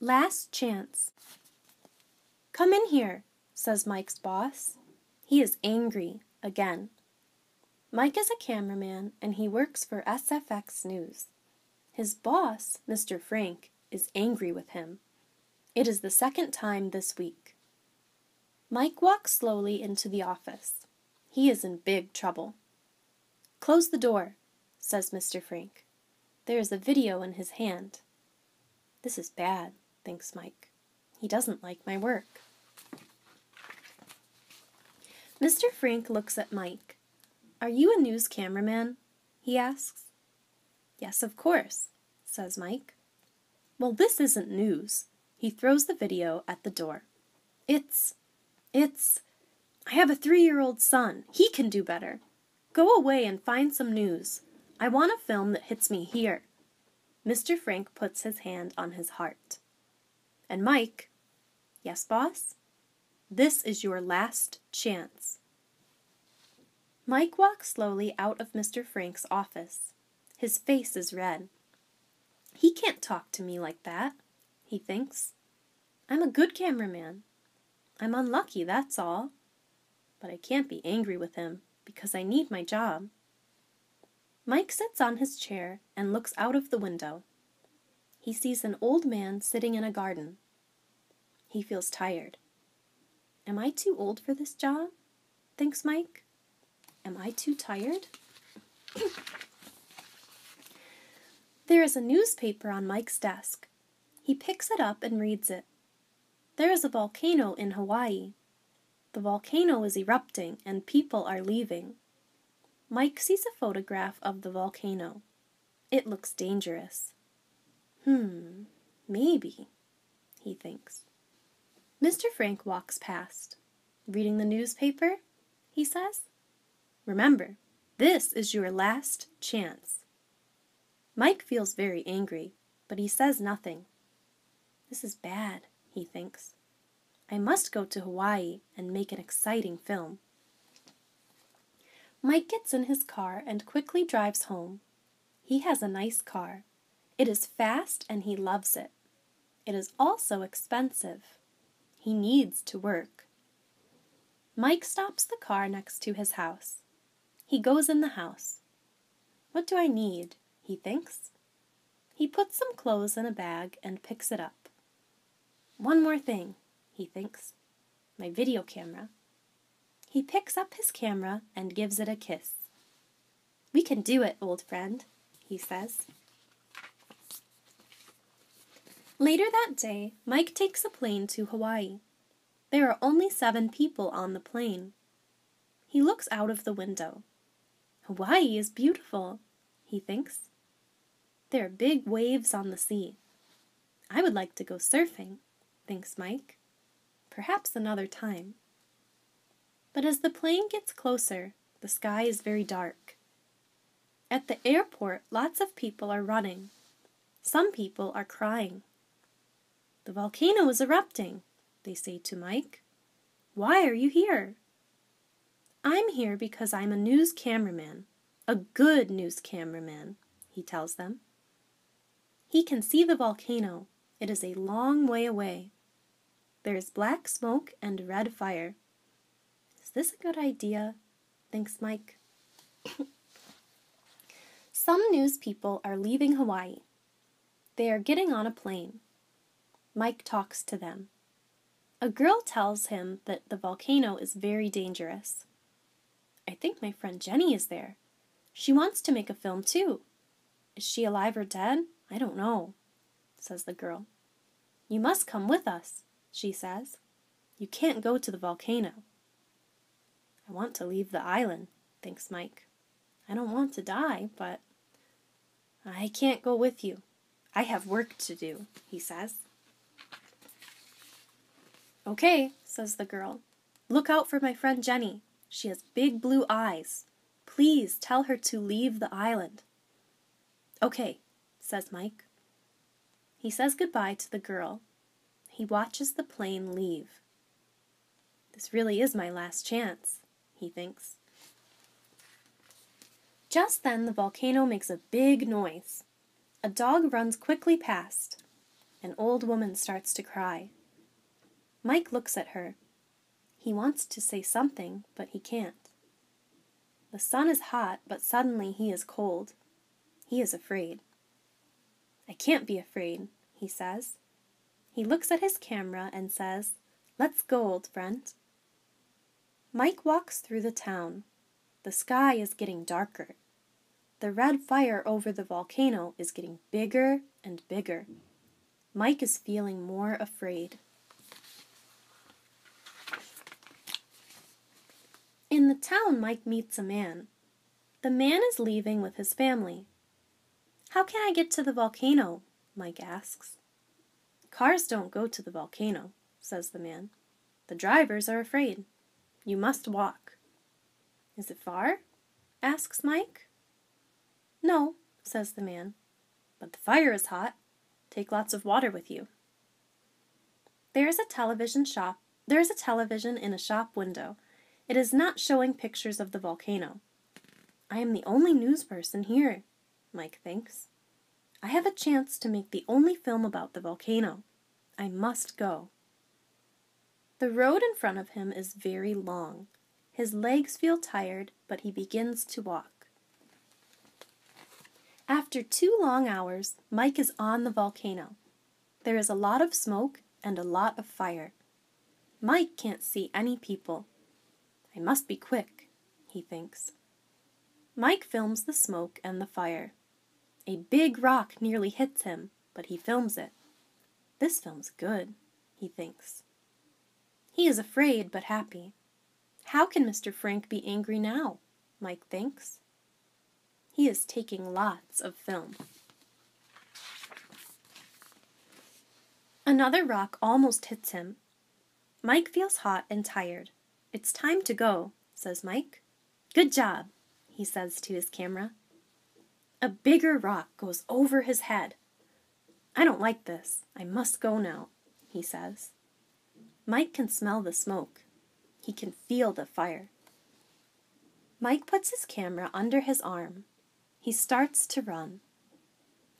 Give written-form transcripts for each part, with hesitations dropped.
Last chance. Come in here, says Mike's boss. He is angry again. Mike is a cameraman and he works for SFX News. His boss, Mr. Frank, is angry with him. It is the second time this week. Mike walks slowly into the office. He is in big trouble. Close the door, says Mr. Frank. There is a video in his hand. This is bad, thinks Mike. He doesn't like my work. Mr. Frank looks at Mike. Are you a news cameraman? He asks. Yes, of course, says Mike. Well, this isn't news. He throws the video at the door. I have a 3-year-old son. He can do better. Go away and find some news. I want a film that hits me here. Mr. Frank puts his hand on his heart. And Mike, yes, boss? This is your last chance. Mike walks slowly out of Mr. Frank's office. His face is red. He can't talk to me like that, he thinks. I'm a good cameraman. I'm unlucky, that's all. But I can't be angry with him because I need my job. Mike sits on his chair and looks out of the window. He sees an old man sitting in a garden. He feels tired. Am I too old for this job? Thinks Mike. Am I too tired? There is a newspaper on Mike's desk. He picks it up and reads it. There is a volcano in Hawaii. The volcano is erupting and people are leaving. Mike sees a photograph of the volcano. It looks dangerous. Maybe, he thinks. Mr. Frank walks past. Reading the newspaper? He says. Remember, this is your last chance. Mike feels very angry, but he says nothing. This is bad, he thinks. I must go to Hawaii and make an exciting film. Mike gets in his car and quickly drives home. He has a nice car. It is fast and he loves it. It is also expensive. He needs to work. Mike stops the car next to his house. He goes in the house. What do I need? He thinks. He puts some clothes in a bag and picks it up. One more thing, he thinks. My video camera. He picks up his camera and gives it a kiss. We can do it, old friend, he says. Later that day, Mike takes a plane to Hawaii. There are only 7 people on the plane. He looks out of the window. Hawaii is beautiful, he thinks. There are big waves on the sea. I would like to go surfing, thinks Mike. Perhaps another time. But as the plane gets closer, the sky is very dark. At the airport, lots of people are running. Some people are crying. The volcano is erupting, they say to Mike. Why are you here? I'm here because I'm a news cameraman. A good news cameraman, he tells them. He can see the volcano. It is a long way away. There is black smoke and red fire. Is this a good idea? Thinks Mike. Some news people are leaving Hawaii. They are getting on a plane. Mike talks to them. A girl tells him that the volcano is very dangerous. I think my friend Jenny is there. She wants to make a film too. Is she alive or dead? I don't know, says the girl. You must come with us, she says. You can't go to the volcano. I want to leave the island, thinks Mike. I don't want to die, but I can't go with you. I have work to do, he says. Okay, says the girl. Look out for my friend Jenny. She has big blue eyes. Please tell her to leave the island. Okay, says Mike. He says goodbye to the girl. He watches the plane leave. This really is my last chance, he thinks. Just then the volcano makes a big noise. A dog runs quickly past. An old woman starts to cry. Mike looks at her. He wants to say something, but he can't. The sun is hot, but suddenly he is cold. He is afraid. I can't be afraid, he says. He looks at his camera and says, "Let's go, old friend." Mike walks through the town. The sky is getting darker. The red fire over the volcano is getting bigger and bigger. Mike is feeling more afraid. In the town, Mike meets a man. The man is leaving with his family. "How can I get to the volcano?" Mike asks. "Cars don't go to the volcano," says the man. "The drivers are afraid. You must walk." "Is it far?" asks Mike. "No," says the man, "but the fire is hot. Take lots of water with you." There is a television in a shop window. It is not showing pictures of the volcano. I am the only news person here, Mike thinks. I have a chance to make the only film about the volcano. I must go. The road in front of him is very long. His legs feel tired, but he begins to walk. After 2 long hours, Mike is on the volcano. There is a lot of smoke and a lot of fire. Mike can't see any people. I must be quick, he thinks. Mike films the smoke and the fire. A big rock nearly hits him, but he films it. This film's good, he thinks. He is afraid but happy. How can Mr. Frank be angry now? Mike thinks. He is taking lots of film. Another rock almost hits him. Mike feels hot and tired. "It's time to go," says Mike. "Good job," he says to his camera. A bigger rock goes over his head. "I don't like this. I must go now," he says. Mike can smell the smoke. He can feel the fire. Mike puts his camera under his arm. He starts to run.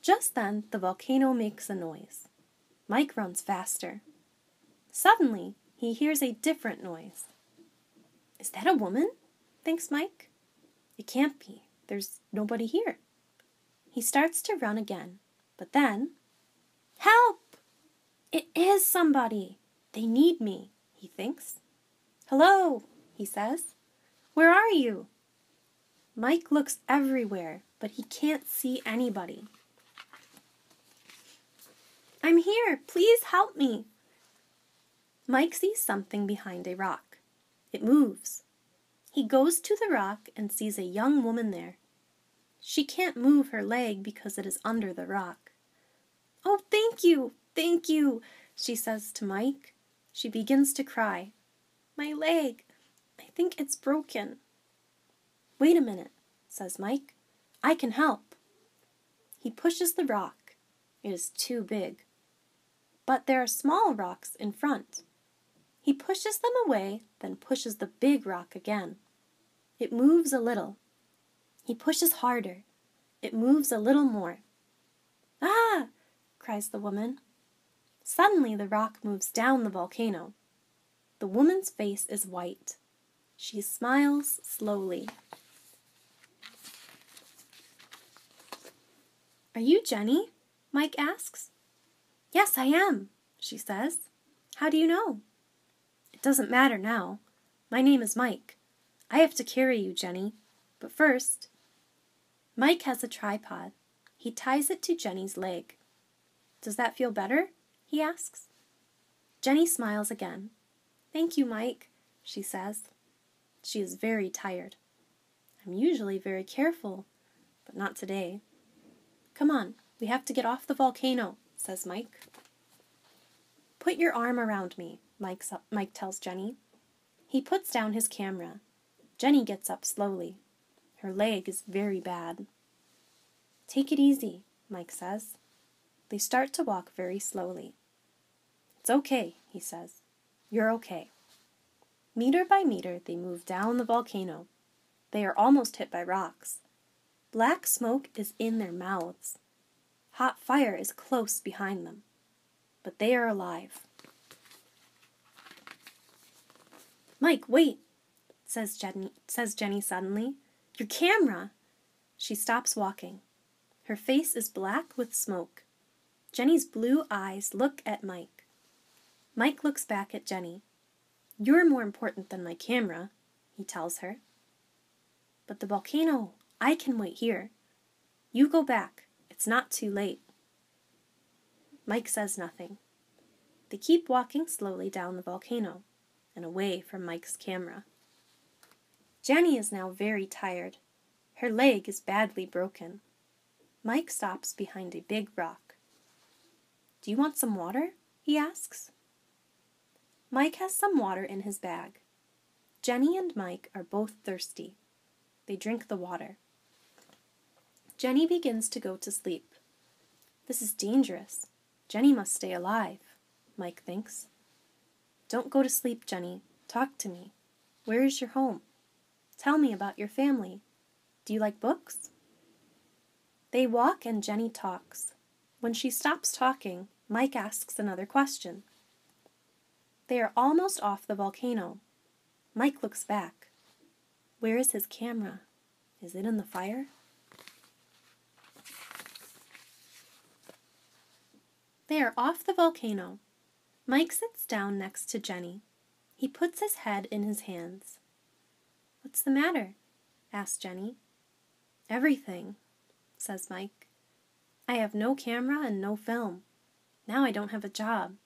Just then, the volcano makes a noise. Mike runs faster. Suddenly, he hears a different noise. "Is that a woman?" thinks Mike. "It can't be. There's nobody here." He starts to run again, but then, "Help! It is somebody. They need me," he thinks. "Hello," he says. "Where are you?" Mike looks everywhere, but he can't see anybody. "I'm here. Please help me." Mike sees something behind a rock. It moves. He goes to the rock and sees a young woman there. She can't move her leg because it is under the rock. "Oh, thank you," she says to Mike. She begins to cry. "My leg, I think it's broken." "Wait a minute," says Mike. "I can help." He pushes the rock. It is too big. But there are small rocks in front. He pushes them away, then pushes the big rock again. It moves a little. He pushes harder. It moves a little more. "Ah!" cries the woman. Suddenly the rock moves down the volcano. The woman's face is white. She smiles slowly. "Are you Jenny?" Mike asks. "Yes, I am," she says. "How do you know?" "It doesn't matter now. My name is Mike. I have to carry you, Jenny. But first..." Mike has a tripod. He ties it to Jenny's leg. "Does that feel better?" he asks. Jenny smiles again. "Thank you, Mike," she says. She is very tired. "I'm usually very careful, but not today." "Come on, we have to get off the volcano," says Mike. "Put your arm around me," Mike tells Jenny. He puts down his camera. Jenny gets up slowly. Her leg is very bad. "Take it easy," Mike says. They start to walk very slowly. "It's okay," he says. "You're okay." Meter by meter, they move down the volcano. They are almost hit by rocks. Black smoke is in their mouths. Hot fire is close behind them. but they are alive. "Mike, wait," says Jenny suddenly. "Your camera!" She stops walking. Her face is black with smoke. Jenny's blue eyes look at Mike. Mike looks back at Jenny. "You're more important than my camera," he tells her. "But the volcano, I can wait here. You go back. It's not too late." Mike says nothing. They keep walking slowly down the volcano and away from Mike's camera. Jenny is now very tired. Her leg is badly broken. Mike stops behind a big rock. "Do you want some water?" he asks. Mike has some water in his bag. Jenny and Mike are both thirsty. They drink the water. Jenny begins to go to sleep. This is dangerous. Jenny must stay alive, Mike thinks. "Don't go to sleep, Jenny. Talk to me. Where is your home? Tell me about your family. Do you like books?" They walk and Jenny talks. When she stops talking, Mike asks another question. They are almost off the volcano. Mike looks back. Where is his camera? Is it in the fire? They are off the volcano. Mike sits down next to Jenny. He puts his head in his hands. "What's the matter?" asks Jenny. "Everything," says Mike. "I have no camera and no film. Now I don't have a job.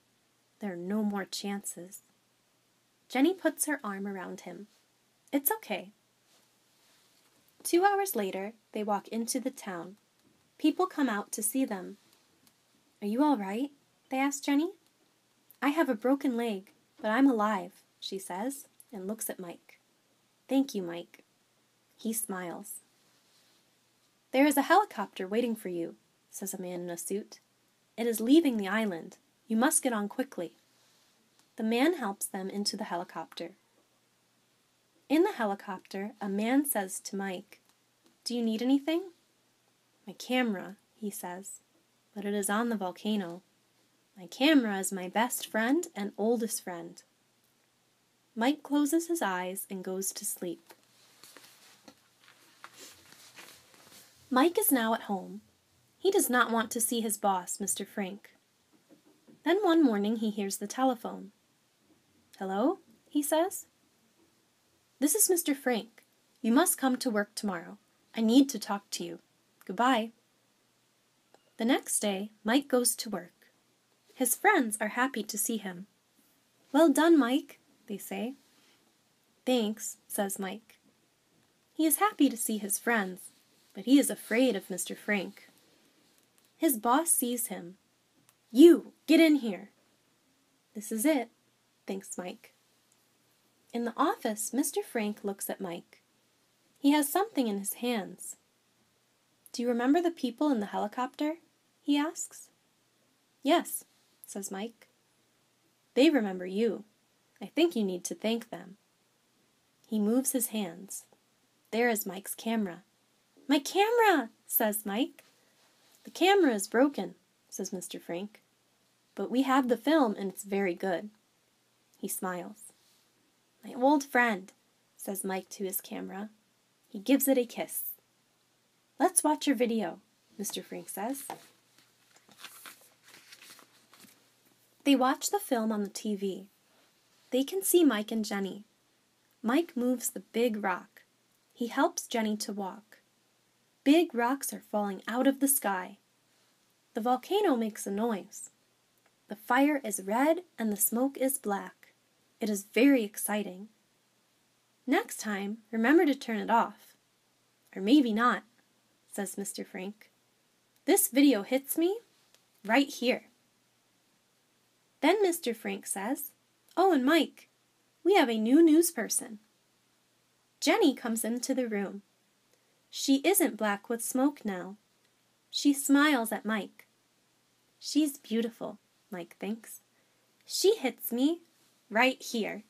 There are no more chances." Jenny puts her arm around him. "It's okay." 2 hours later, they walk into the town. People come out to see them. "Are you all right?" they ask Jenny. "I have a broken leg, but I'm alive," she says, and looks at Mike. "Thank you, Mike." He smiles. "There is a helicopter waiting for you," says a man in a suit. "It is leaving the island. You must get on quickly." The man helps them into the helicopter. In the helicopter, a man says to Mike, "Do you need anything?" "My camera," he says, "but it is on the volcano. My camera is my best friend and oldest friend." Mike closes his eyes and goes to sleep. Mike is now at home. He does not want to see his boss, Mr. Frank. Then one morning he hears the telephone. "Hello?" he says. "This is Mr. Frank. You must come to work tomorrow. I need to talk to you. Goodbye." The next day, Mike goes to work. His friends are happy to see him. "Well done, Mike," they say. "Thanks," says Mike. He is happy to see his friends, but he is afraid of Mr. Frank. His boss sees him. "You, get in here." "This is it," thinks Mike. In the office, Mr. Frank looks at Mike. He has something in his hands. "Do you remember the people in the helicopter?" he asks. "Yes," says Mike. "They remember you. I think you need to thank them." He moves his hands. There is Mike's camera. "My camera!" says Mike. "The camera is broken," says Mr. Frank. "But we have the film and it's very good." He smiles. "My old friend," says Mike to his camera. He gives it a kiss. "Let's watch your video," Mr. Frank says. They watch the film on the TV. They can see Mike and Jenny. Mike moves the big rock. He helps Jenny to walk. Big rocks are falling out of the sky. The volcano makes a noise. The fire is red and the smoke is black. It is very exciting. "Next time, remember to turn it off. Or maybe not," says Mr. Frank. "This video hits me right here." Then Mr. Frank says, "Oh, and Mike, we have a new news person." Jenny comes into the room. She isn't black with smoke now. She smiles at Mike. She's beautiful, Mike thinks. She hits me right here.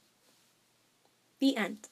The end.